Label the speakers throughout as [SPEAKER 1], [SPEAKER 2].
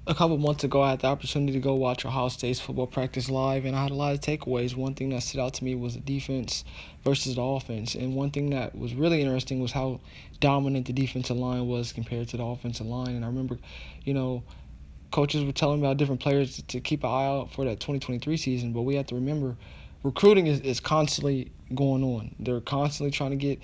[SPEAKER 1] A couple months ago, I had the opportunity to go watch Ohio State's football practice live, and I had a lot of takeaways. One thing that stood out to me was the defense versus the offense. And one thing that was really interesting was how dominant the defensive line was compared to the offensive line. And I remember, you know, coaches were telling me about different players to keep an eye out for that 2023 season, but we have to remember recruiting is constantly going on. They're constantly trying to get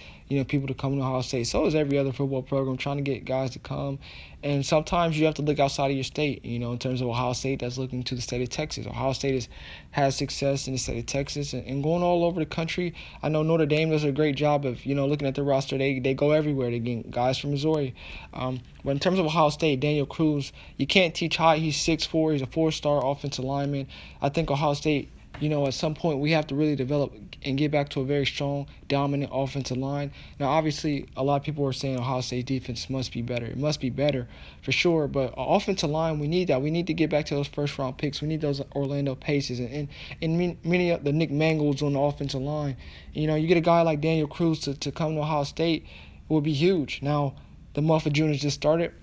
[SPEAKER 1] people to come to Ohio State. So is every other football program trying to get guys to come. And sometimes you have to look outside of your state. In terms of Ohio State, that's looking to the state of Texas. Ohio State has success in the state of Texas and going all over the country. I know Notre Dame does a great job of looking at their roster. They go everywhere. They get guys from Missouri. But in terms of Ohio State, Daniel Cruz, you can't teach height. He's 6'4". He's a 4-star offensive lineman. I think Ohio State, at some point we have to really develop and get back to a very strong, dominant offensive line. Now, obviously, a lot of people are saying Ohio State defense must be better. It must be better for sure, but offensive line, we need that. We need to get back to those first-round picks. We need those Orlando Paces and many of the Nick Mangolds on the offensive line. You get a guy like Daniel Cruz to come to Ohio State, it would be huge. Now, the month of June has just started,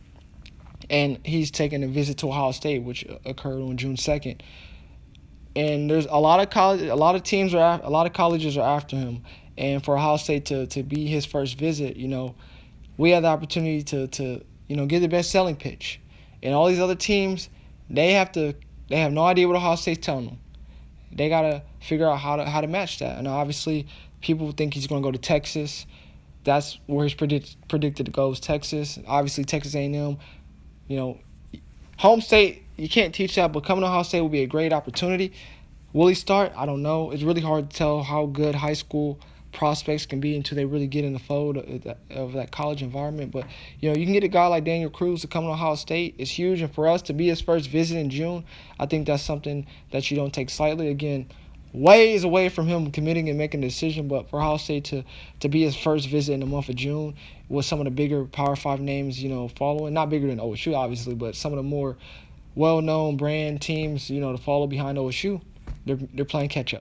[SPEAKER 1] and he's taking a visit to Ohio State, which occurred on June 2nd. And there's a lot of colleges are after him. And for Ohio State to be his first visit, we have the opportunity to get the best selling pitch. And all these other teams, they have no idea what Ohio State's telling them. They gotta figure out how to match that. And obviously, people think he's going to go to Texas. That's where he's predicted to go, is Texas. Obviously, Texas A&M, home state, you can't teach that, but coming to Ohio State will be a great opportunity. Will he start? I don't know. It's really hard to tell how good high school prospects can be until they really get in the fold of that college environment. But, you can get a guy like Daniel Cruz to come to Ohio State. It's huge. And for us to be his first visit in June, I think that's something that you don't take slightly. Again, ways away from him committing and making a decision, but for Ohio State to be his first visit in the month of June with some of the bigger Power 5 names, following, not bigger than OSU, obviously, but some of the more well-known brand teams, to follow behind OSU, they're playing catch-up.